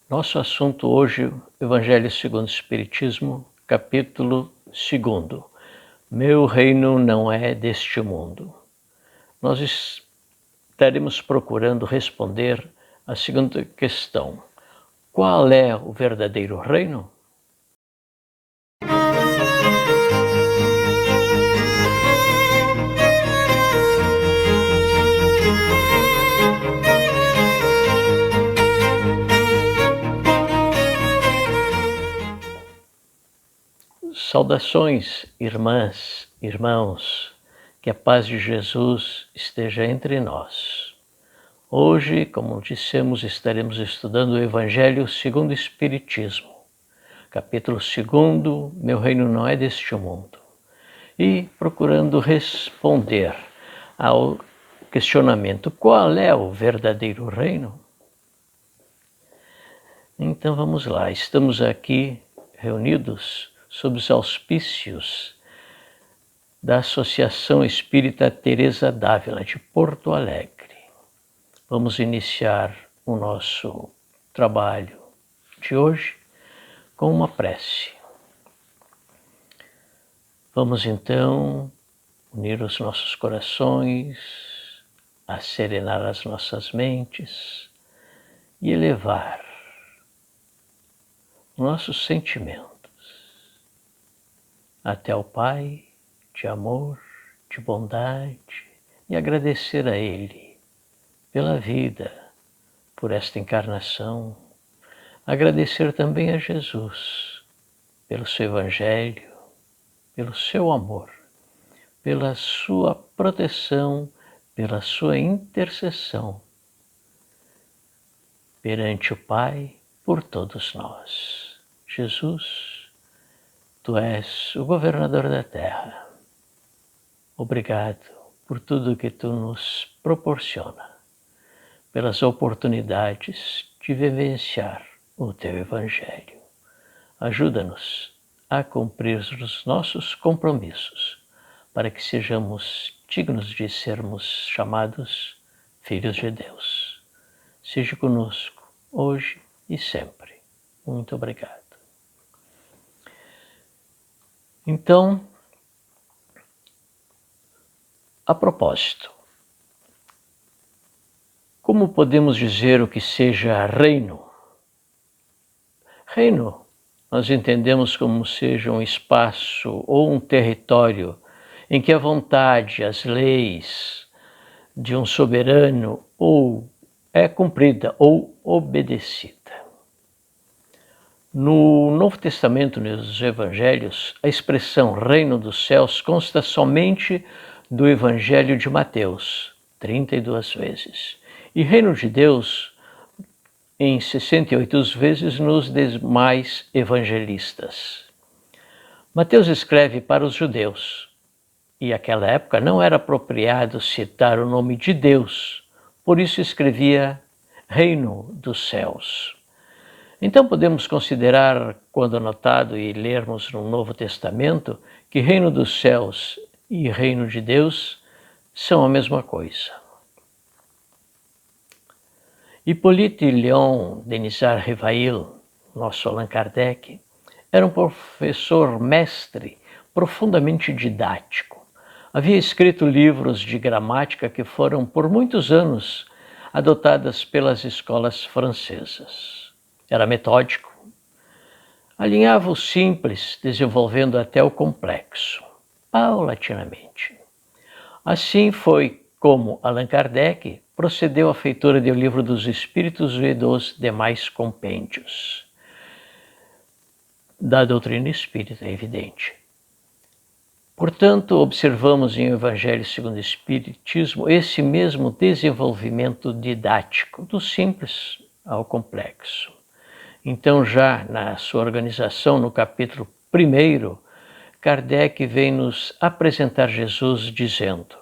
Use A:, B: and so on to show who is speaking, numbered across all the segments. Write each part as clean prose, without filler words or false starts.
A: Nosso assunto hoje, Evangelho segundo o Espiritismo, capítulo 2. Meu reino não é deste mundo. Nós estaremos procurando responder a segunda questão. Qual é o verdadeiro reino? Saudações, irmãs, irmãos, que a paz de Jesus esteja entre nós. Hoje, como dissemos, estaremos estudando o Evangelho segundo o Espiritismo, capítulo 2, Meu reino não é deste mundo, e procurando responder ao questionamento: qual é o verdadeiro reino? Então vamos lá, estamos aqui reunidos sob os auspícios da Associação Espírita Teresa d'Ávila, de Porto Alegre. Vamos iniciar o nosso trabalho de hoje com uma prece. Vamos então unir os nossos corações, serenar as nossas mentes e elevar nossos sentimentos até o Pai de amor, de bondade, e agradecer a Ele pela vida, por esta encarnação. Agradecer também a Jesus pelo seu Evangelho, pelo seu amor, pela sua proteção, pela sua intercessão perante o Pai por todos nós. Jesus, Tu és o governador da terra. Obrigado por tudo que Tu nos proporciona, pelas oportunidades de vivenciar o Teu Evangelho. Ajuda-nos a cumprir os nossos compromissos, para que sejamos dignos de sermos chamados filhos de Deus. Seja conosco, hoje e sempre. Muito obrigado. Então, a propósito, como podemos dizer o que seja reino? Reino, nós entendemos como seja um espaço ou um território em que a vontade, as leis de um soberano ou é cumprida ou obedecida. No Novo Testamento, nos Evangelhos, a expressão reino dos céus consta somente do Evangelho de Mateus, 32 vezes, e reino de Deus em 68 vezes nos demais evangelistas. Mateus escreve para os judeus, e naquela época não era apropriado citar o nome de Deus, por isso escrevia reino dos céus. Então podemos considerar, quando anotado e lermos no Novo Testamento, que reino dos céus e reino de Deus são a mesma coisa. Hippolyte Léon Denisard Rivail, nosso Allan Kardec, era um professor mestre profundamente didático. Havia escrito livros de gramática que foram por muitos anos adotadas pelas escolas francesas. Era metódico, alinhava o simples, desenvolvendo até o complexo, paulatinamente. Assim foi como Allan Kardec procedeu à feitura do Livro dos Espíritos e dos demais compêndios da doutrina espírita, é evidente. Portanto, observamos em O Evangelho segundo o Espiritismo esse mesmo desenvolvimento didático, do simples ao complexo. Então, já na sua organização, no capítulo 1, Kardec vem nos apresentar Jesus dizendo: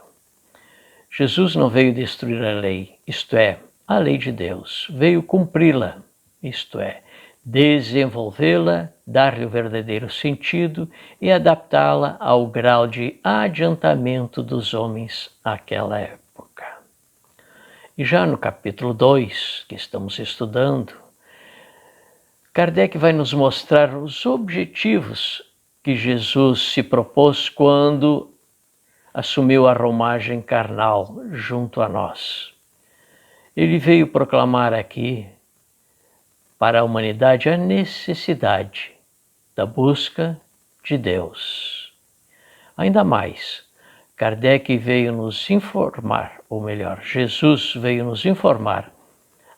A: Jesus não veio destruir a lei, isto é, a lei de Deus, veio cumpri-la, isto é, desenvolvê-la, dar-lhe o verdadeiro sentido e adaptá-la ao grau de adiantamento dos homens àquela época. E já no capítulo 2, que estamos estudando, Kardec vai nos mostrar os objetivos que Jesus se propôs quando assumiu a romagem carnal junto a nós. Ele veio proclamar aqui para a humanidade a necessidade da busca de Deus. Ainda mais, Kardec veio nos informar, ou melhor, Jesus veio nos informar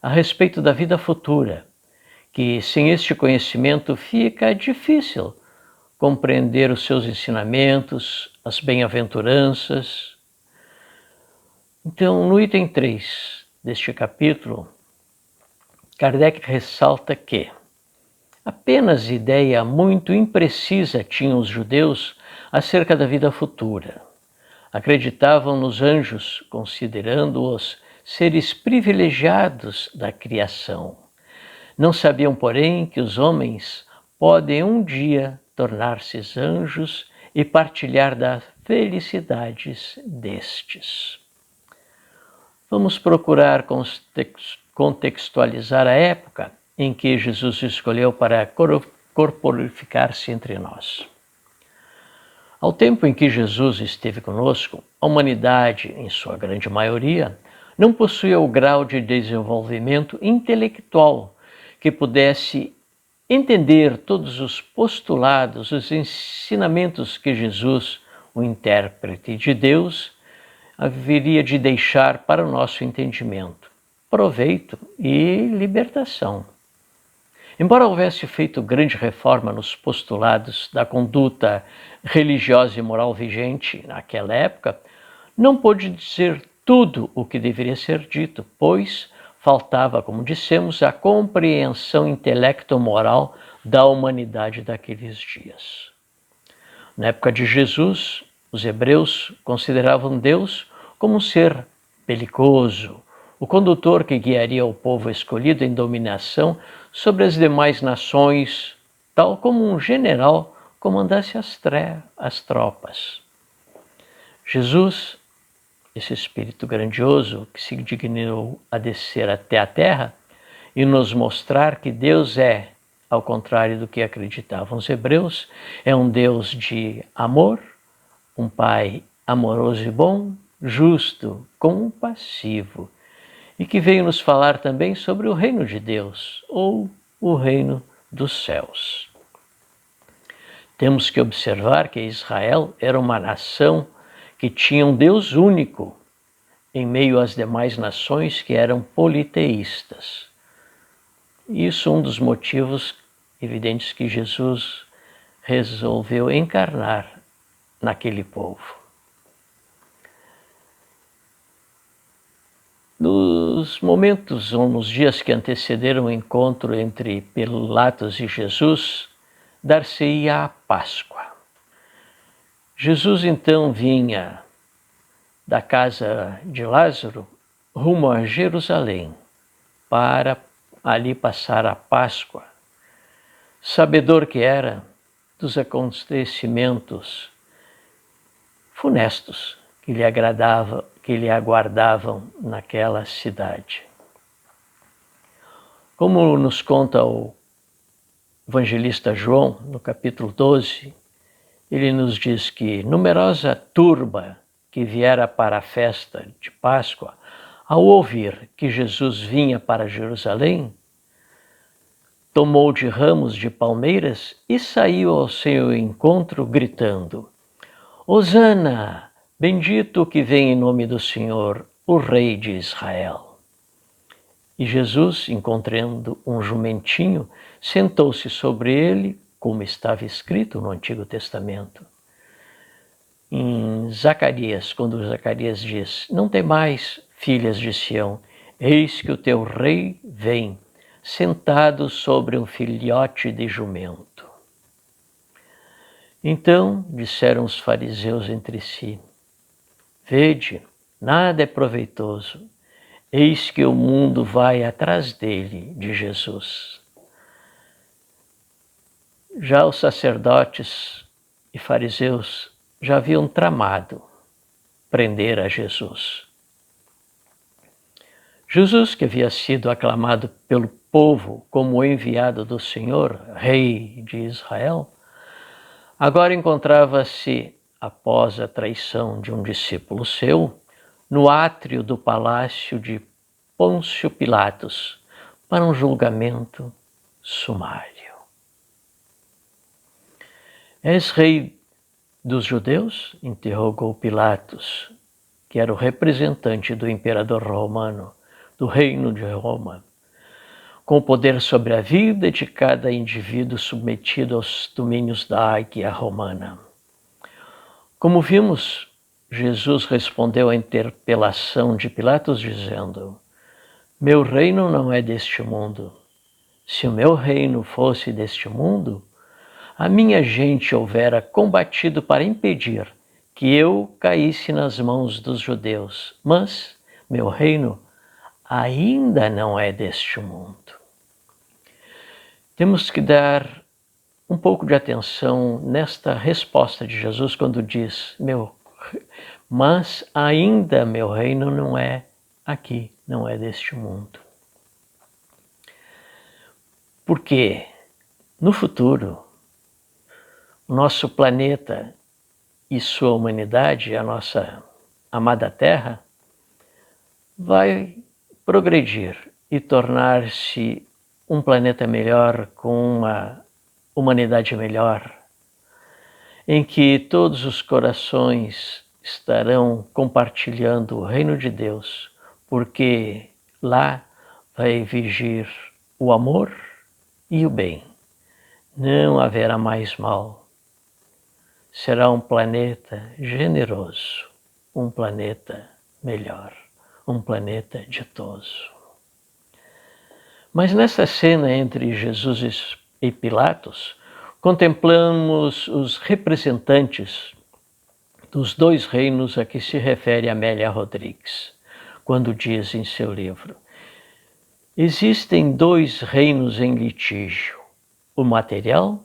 A: a respeito da vida futura, que sem este conhecimento fica difícil compreender os seus ensinamentos, as bem-aventuranças. Então, no item 3 deste capítulo, Kardec ressalta que apenas ideia muito imprecisa tinham os judeus acerca da vida futura. Acreditavam nos anjos, considerando-os seres privilegiados da criação. Não sabiam, porém, que os homens podem um dia tornar-se anjos e partilhar das felicidades destes. Vamos procurar contextualizar a época em que Jesus escolheu para corporificar-se entre nós. Ao tempo em que Jesus esteve conosco, a humanidade, em sua grande maioria, não possuía o grau de desenvolvimento intelectual que pudesse entender todos os postulados, os ensinamentos que Jesus, o intérprete de Deus, haveria de deixar para o nosso entendimento, proveito e libertação. Embora houvesse feito grande reforma nos postulados da conduta religiosa e moral vigente naquela época, não pôde dizer tudo o que deveria ser dito, pois faltava, como dissemos, a compreensão intelecto-moral da humanidade daqueles dias. Na época de Jesus, os hebreus consideravam Deus como um ser belicoso, o condutor que guiaria o povo escolhido em dominação sobre as demais nações, tal como um general comandasse as tropas. Jesus, esse Espírito grandioso que se dignou a descer até a terra e nos mostrar que Deus é, ao contrário do que acreditavam os hebreus, é um Deus de amor, um Pai amoroso e bom, justo, compassivo, e que veio nos falar também sobre o reino de Deus, ou o reino dos céus. Temos que observar que Israel era uma nação que tinha um Deus único, em meio às demais nações que eram politeístas. Isso é um dos motivos evidentes que Jesus resolveu encarnar naquele povo. Nos momentos ou nos dias que antecederam o encontro entre Pilatos e Jesus, dar-se-ia a Páscoa. Jesus então vinha da casa de Lázaro rumo a Jerusalém para ali passar a Páscoa, sabedor que era dos acontecimentos funestos que lhe aguardavam naquela cidade. Como nos conta o evangelista João, no capítulo 12, ele nos diz que numerosa turba que viera para a festa de Páscoa, ao ouvir que Jesus vinha para Jerusalém, tomou de ramos de palmeiras e saiu ao seu encontro gritando: Hosana! Bendito o que vem em nome do Senhor, o Rei de Israel. E Jesus, encontrando um jumentinho, sentou-se sobre ele, como estava escrito no Antigo Testamento. Em Zacarias, quando Zacarias diz: Não temais, filhas de Sião, eis que o teu rei vem, sentado sobre um filhote de jumento. Então disseram os fariseus entre si: Vede, nada é proveitoso, eis que o mundo vai atrás dele, de Jesus. Já os sacerdotes e fariseus já haviam tramado prender a Jesus. Jesus, que havia sido aclamado pelo povo como enviado do Senhor, rei de Israel, agora encontrava-se, após a traição de um discípulo seu, no átrio do palácio de Pôncio Pilatos, para um julgamento sumário. És rei dos judeus? Interrogou Pilatos, que era o representante do imperador romano, do reino de Roma, com poder sobre a vida de cada indivíduo submetido aos domínios da águia romana. Como vimos, Jesus respondeu à interpelação de Pilatos dizendo: meu reino não é deste mundo. Se o meu reino fosse deste mundo, a minha gente houvera combatido para impedir que eu caísse nas mãos dos judeus, mas meu reino ainda não é deste mundo. Temos que dar um pouco de atenção nesta resposta de Jesus quando diz: mas ainda meu reino não é aqui, não é deste mundo. Porque no futuro, o nosso planeta e sua humanidade, a nossa amada Terra, vai progredir e tornar-se um planeta melhor, com uma humanidade melhor, em que todos os corações estarão compartilhando o reino de Deus, porque lá vai vigir o amor e o bem. Não haverá mais mal. Será um planeta generoso, um planeta melhor, um planeta ditoso. Mas nessa cena entre Jesus e Pilatos, contemplamos os representantes dos dois reinos a que se refere Amélia Rodrigues, quando diz em seu livro: existem dois reinos em litígio, o material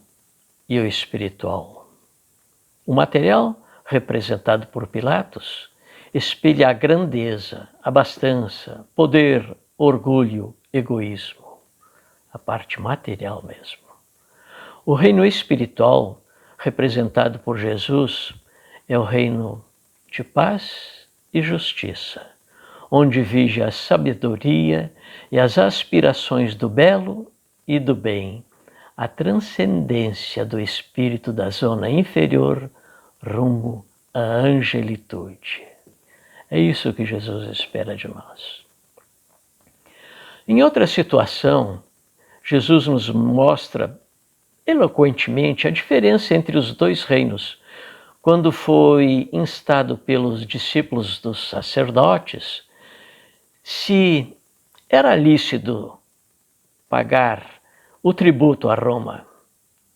A: e o espiritual. O material, representado por Pilatos, espelha a grandeza, abastança, poder, orgulho, egoísmo, a parte material mesmo. O reino espiritual, representado por Jesus, é o reino de paz e justiça, onde vige a sabedoria e as aspirações do belo e do bem, a transcendência do espírito da zona inferior rumo à angelitude. É isso que Jesus espera de nós. Em outra situação, Jesus nos mostra eloquentemente a diferença entre os dois reinos, quando foi instado pelos discípulos dos sacerdotes se era lícito pagar o tributo a Roma,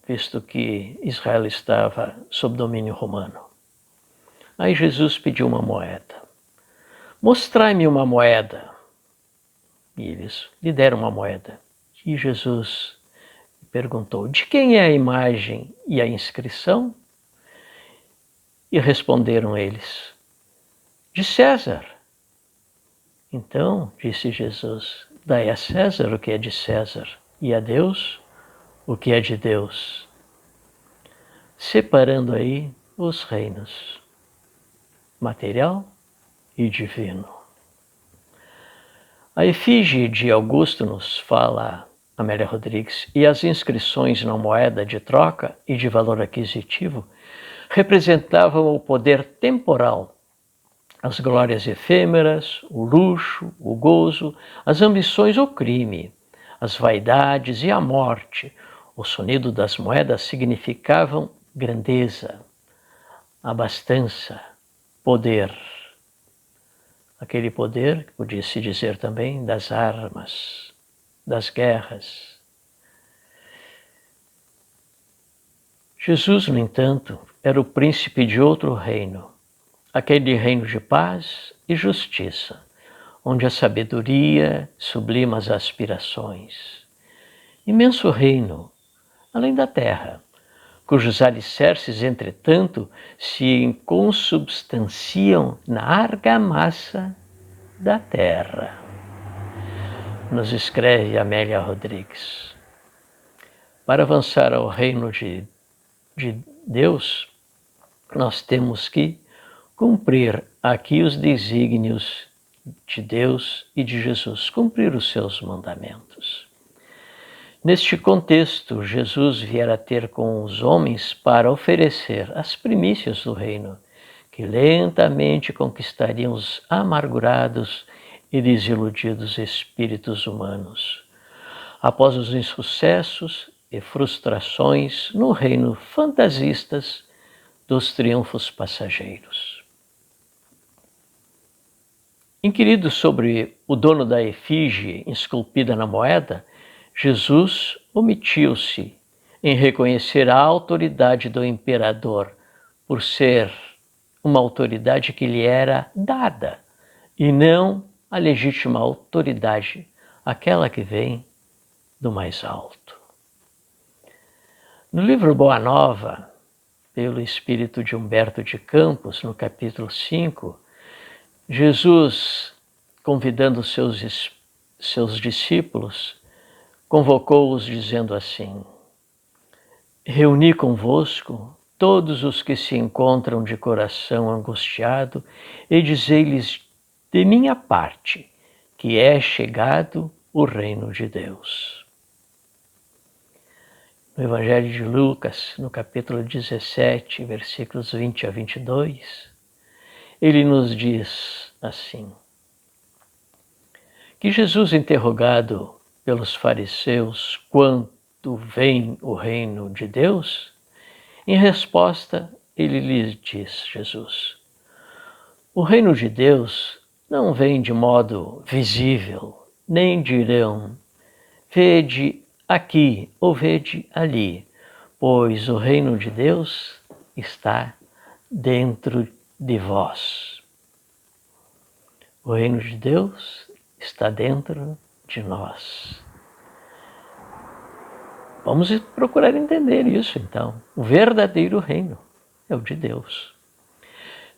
A: visto que Israel estava sob domínio romano. Aí Jesus pediu uma moeda. Mostrai-me uma moeda. E eles lhe deram uma moeda. E Jesus perguntou: de quem é a imagem e a inscrição? E responderam eles: de César. Então, disse Jesus, dai a César o que é de César, e a Deus o que é de Deus. Separando aí os reinos, material e divino. A efígie de Augusto, nos fala Amélia Rodrigues, e as inscrições na moeda de troca e de valor aquisitivo representavam o poder temporal, as glórias efêmeras, o luxo, o gozo, as ambições ou crime, as vaidades e a morte. O sonido das moedas significavam grandeza, abastança, poder. Aquele poder, que podia-se dizer também, das armas, das guerras. Jesus, no entanto, era o príncipe de outro reino, aquele reino de paz e justiça, onde a sabedoria sublima as aspirações. Imenso reino, além da terra, cujos alicerces, entretanto, se consubstanciam na argamassa da terra. nos escreve Amélia Rodrigues. Para avançar ao reino de Deus, nós temos que cumprir aqui os desígnios de Deus e de Jesus, cumprir os seus mandamentos. Neste contexto, Jesus viera ter com os homens para oferecer as primícias do reino, que lentamente conquistariam os amargurados e desiludidos espíritos humanos. Após os insucessos e frustrações no reino fantasistas dos triunfos passageiros. Inquirido sobre o dono da efígie esculpida na moeda, Jesus omitiu-se em reconhecer a autoridade do imperador por ser uma autoridade que lhe era dada e não a legítima autoridade, aquela que vem do mais alto. No livro Boa Nova, pelo espírito de Humberto de Campos, no capítulo 5, Jesus, convidando seus discípulos, convocou-os dizendo assim: reuni convosco todos os que se encontram de coração angustiado e dizei-lhes de minha parte que é chegado o reino de Deus. No Evangelho de Lucas, no capítulo 17, versículos 20 a 22, ele nos diz assim, que Jesus, interrogado pelos fariseus quando vem o reino de Deus, em resposta ele lhes diz, Jesus, o reino de Deus não vem de modo visível, nem dirão, vede aqui ou vede ali, pois o reino de Deus está dentro de vós. O reino de Deus está dentro de nós. Vamos procurar entender isso, então. O verdadeiro reino é o de Deus.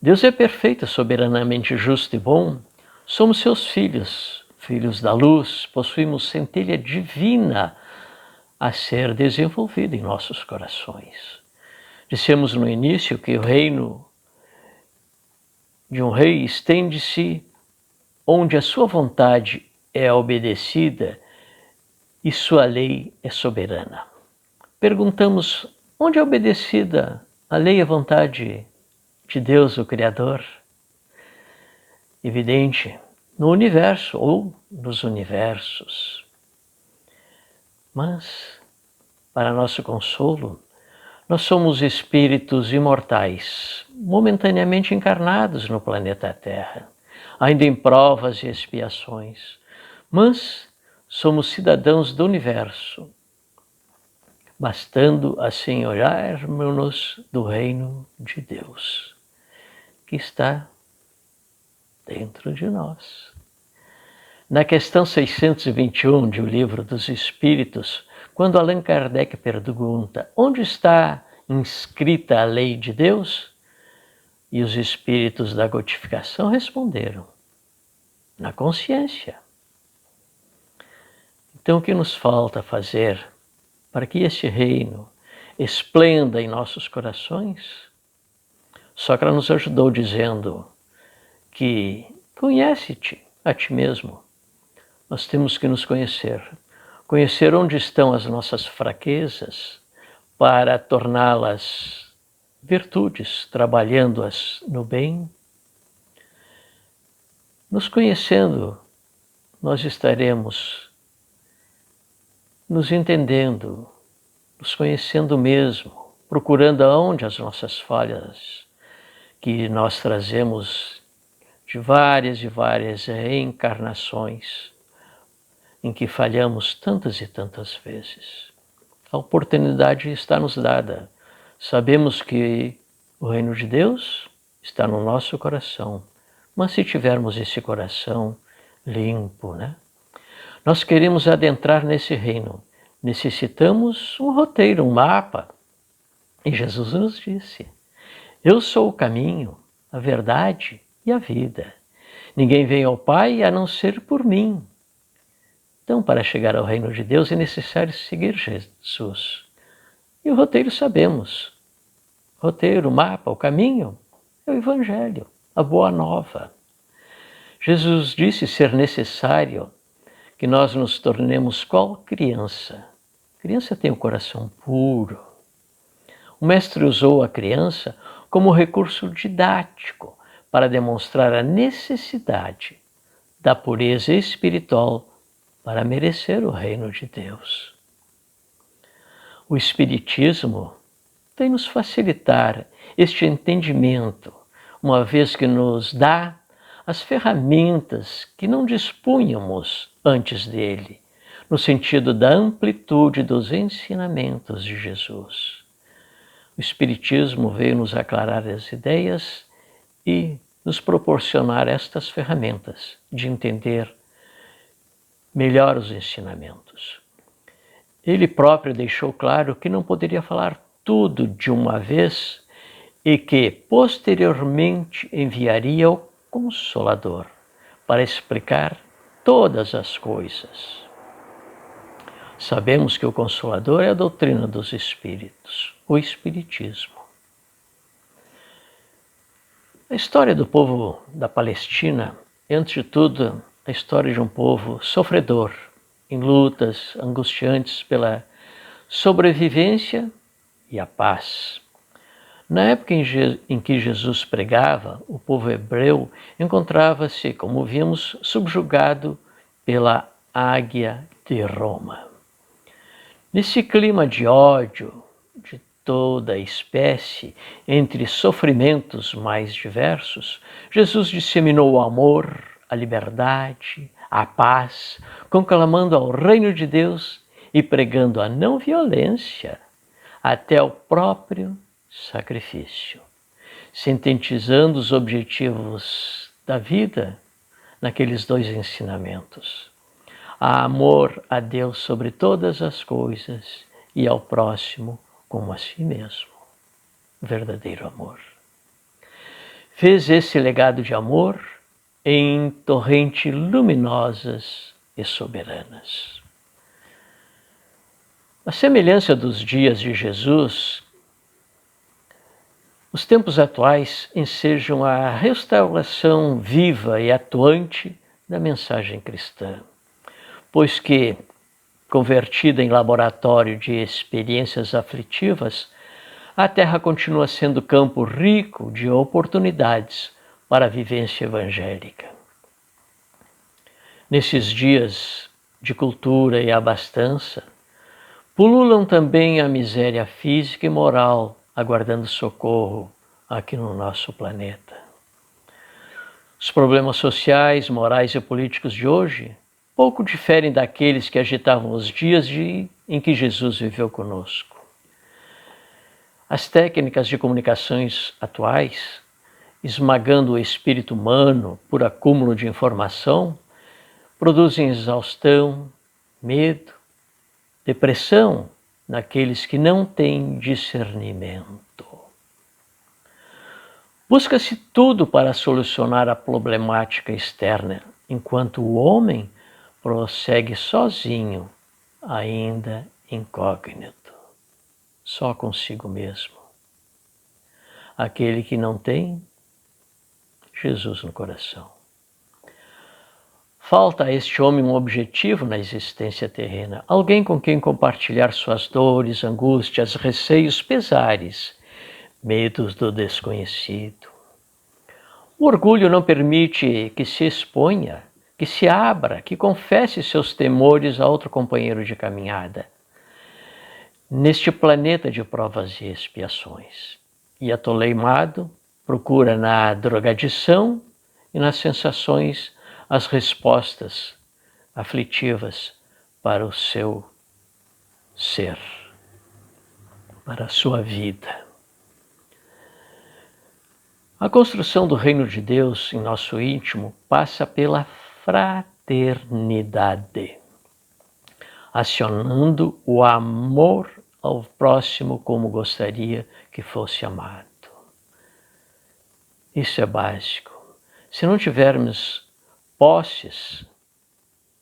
A: Deus é perfeito, soberanamente justo e bom. Somos seus filhos, filhos da luz, possuímos centelha divina a ser desenvolvida em nossos corações. Dissemos no início que o reino de um rei estende-se onde a sua vontade é obedecida e sua lei é soberana. Perguntamos, onde é obedecida a lei e a vontade de Deus, o Criador? Evidente, no universo ou nos universos. Mas, para nosso consolo, nós somos espíritos imortais, momentaneamente encarnados no planeta Terra, ainda em provas e expiações, mas somos cidadãos do universo, bastando assim olharmos-nos do reino de Deus, que está dentro de nós. Na questão 621 de O Livro dos Espíritos, quando Allan Kardec pergunta onde está inscrita a lei de Deus, e os espíritos da codificação responderam, na consciência. Então o que nos falta fazer para que este reino esplenda em nossos corações? Sócrates nos ajudou dizendo que conhece-te a ti mesmo. Nós temos que nos conhecer. Conhecer onde estão as nossas fraquezas para torná-las virtudes, trabalhando-as no bem. Nos conhecendo, nós estaremos nos entendendo, nos conhecendo mesmo, procurando aonde as nossas falhas que nós trazemos de várias e várias reencarnações, em que falhamos tantas e tantas vezes. A oportunidade está nos dada. Sabemos que o reino de Deus está no nosso coração, mas se tivermos esse coração limpo, nós queremos adentrar nesse reino. Necessitamos um roteiro, um mapa. E Jesus nos disse, eu sou o caminho, a verdade e a vida. Ninguém vem ao Pai a não ser por mim. Então, para chegar ao reino de Deus é necessário seguir Jesus. E o roteiro sabemos. O roteiro, o mapa, o caminho é o Evangelho, a Boa Nova. Jesus disse ser necessário que nós nos tornemos qual criança. A criança tem o coração puro. O mestre usou a criança como recurso didático para demonstrar a necessidade da pureza espiritual para merecer o reino de Deus. O Espiritismo vem nos facilitar este entendimento, uma vez que nos dá as ferramentas que não dispunhamos antes dele, no sentido da amplitude dos ensinamentos de Jesus. O Espiritismo veio nos aclarar as ideias e nos proporcionar estas ferramentas de entender melhor os ensinamentos. Ele próprio deixou claro que não poderia falar tudo de uma vez e que posteriormente enviaria o Consolador para explicar todas as coisas. Sabemos que o Consolador é a doutrina dos Espíritos, o Espiritismo. A história do povo da Palestina é, antes de tudo, a história de um povo sofredor, em lutas angustiantes pela sobrevivência e a paz. Na época em que Jesus pregava, o povo hebreu encontrava-se, como vimos, subjugado pela águia de Roma. Nesse clima de ódio de toda a espécie, entre sofrimentos mais diversos, Jesus disseminou o amor, a liberdade, a paz, conclamando ao reino de Deus e pregando a não violência até o próprio sacrifício, sintetizando os objetivos da vida naqueles dois ensinamentos. Há amor a Deus sobre todas as coisas e ao próximo como a si mesmo. Verdadeiro amor. Fez esse legado de amor em torrentes luminosas e soberanas. A semelhança dos dias de Jesus, os tempos atuais ensejam a restauração viva e atuante da mensagem cristã, pois que, convertida em laboratório de experiências aflitivas, a Terra continua sendo campo rico de oportunidades para a vivência evangélica. Nesses dias de cultura e abastança, pululam também a miséria física e moral, aguardando socorro aqui no nosso planeta. Os problemas sociais, morais e políticos de hoje pouco diferem daqueles que agitavam os dias em que Jesus viveu conosco. As técnicas de comunicações atuais, esmagando o espírito humano por acúmulo de informação, produzem exaustão, medo, depressão naqueles que não têm discernimento. Busca-se tudo para solucionar a problemática externa, enquanto o homem prossegue sozinho, ainda incógnito, só consigo mesmo. Aquele que não tem Jesus no coração. Falta a este homem um objetivo na existência terrena, alguém com quem compartilhar suas dores, angústias, receios, pesares, medos do desconhecido. O orgulho não permite que se exponha, que se abra, que confesse seus temores a outro companheiro de caminhada. Neste planeta de provas e expiações. E atoleimado, procura na drogadição e nas sensações as respostas aflitivas para o seu ser, para a sua vida. A construção do reino de Deus em nosso íntimo passa pela fraternidade, acionando o amor ao próximo como gostaria que fosse amado. Isso é básico. Se não tivermos posses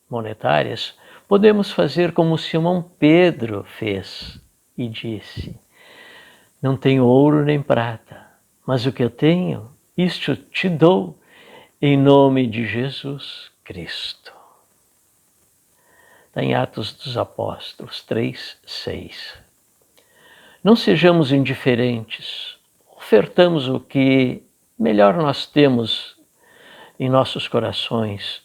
A: monetárias, Podemos fazer como Simão Pedro fez e disse: não tenho ouro nem prata, mas o que eu tenho, isto te dou, em nome de Jesus Cristo. Está em Atos dos Apóstolos 3, 6. Não sejamos indiferentes, ofertamos o que melhor nós temos em nossos corações.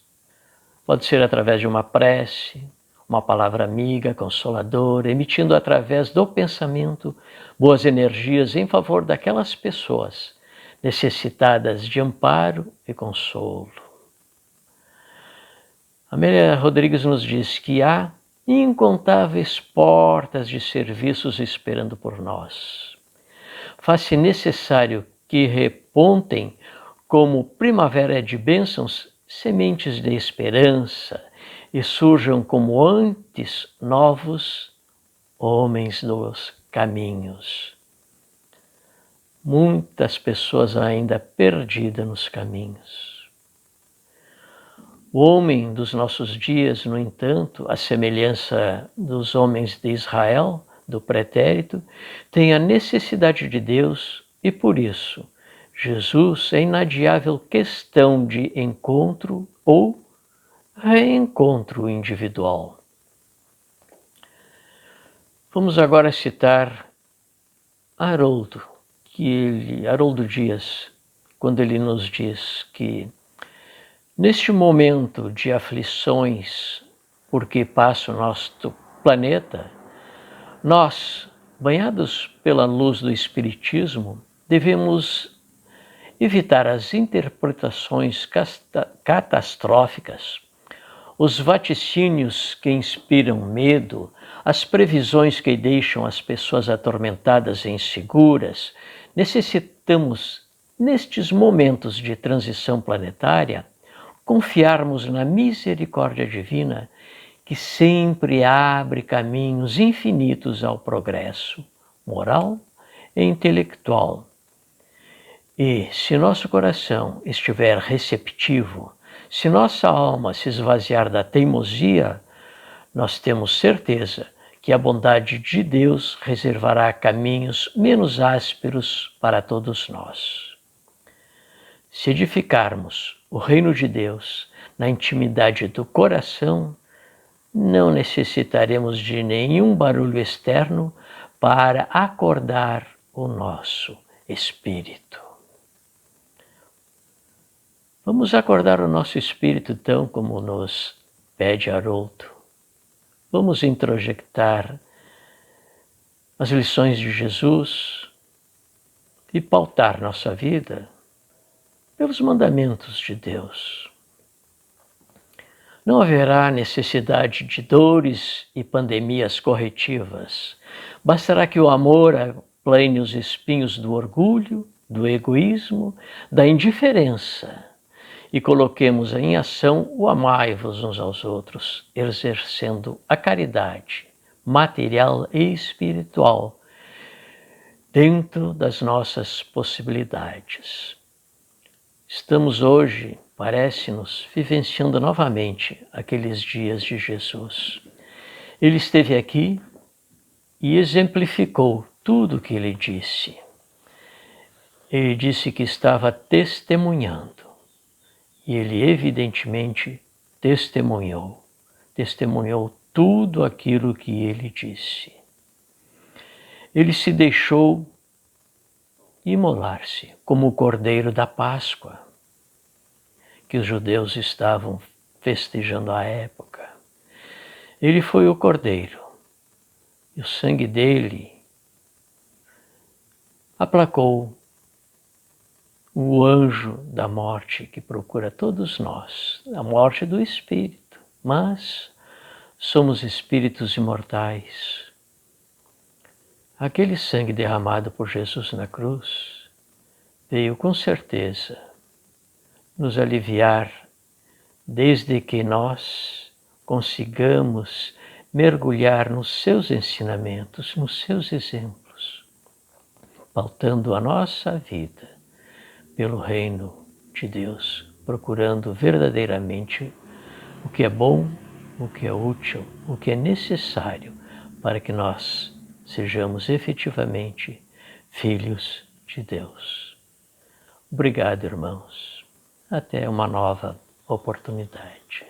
A: Pode ser através de uma prece, uma palavra amiga, consoladora, emitindo através do pensamento boas energias em favor daquelas pessoas necessitadas de amparo e consolo. Amélia Rodrigues nos diz que há incontáveis portas de serviços esperando por nós. Faz-se necessário que repontem como primavera de bênçãos sementes de esperança e surjam como antes novos homens dos caminhos. Muitas pessoas ainda perdidas nos caminhos. O homem dos nossos dias, no entanto, à semelhança dos homens de Israel, do pretérito, tem a necessidade de Deus e, por isso, Jesus é inadiável questão de encontro ou reencontro individual. Vamos agora citar Haroldo Dias, quando ele nos diz que neste momento de aflições por que passa o nosso planeta, nós, banhados pela luz do Espiritismo, devemos evitar as interpretações catastróficas, os vaticínios que inspiram medo, as previsões que deixam as pessoas atormentadas e inseguras. Necessitamos, nestes momentos de transição planetária, confiarmos na misericórdia divina que sempre abre caminhos infinitos ao progresso moral e intelectual. E se nosso coração estiver receptivo, se nossa alma se esvaziar da teimosia, nós temos certeza que a bondade de Deus reservará caminhos menos ásperos para todos nós. Se edificarmos o reino de Deus na intimidade do coração, não necessitaremos de nenhum barulho externo para acordar o nosso espírito. Vamos acordar o nosso espírito tão como nos pede Haroldo. Vamos introjectar as lições de Jesus e pautar nossa vida pelos mandamentos de Deus. Não haverá necessidade de dores e pandemias corretivas. Bastará que o amor aplane os espinhos do orgulho, do egoísmo, da indiferença e coloquemos em ação o amai-vos uns aos outros, exercendo a caridade material e espiritual dentro das nossas possibilidades. Estamos hoje, parece-nos, vivenciando novamente aqueles dias de Jesus. Ele esteve aqui e exemplificou tudo o que ele disse. Ele disse que estava testemunhando. E ele evidentemente testemunhou tudo aquilo que ele disse. Ele se deixou imolar-se como o Cordeiro da Páscoa, que os judeus estavam festejando à época. Ele foi o Cordeiro, e o sangue dele aplacou o anjo da morte que procura todos nós, a morte do espírito, mas somos espíritos imortais. Aquele sangue derramado por Jesus na cruz veio com certeza nos aliviar desde que nós consigamos mergulhar nos seus ensinamentos, nos seus exemplos, pautando a nossa vida pelo reino de Deus, procurando verdadeiramente o que é bom, o que é útil, o que é necessário para que nós sejamos efetivamente filhos de Deus. Obrigado, irmãos. Até uma nova oportunidade.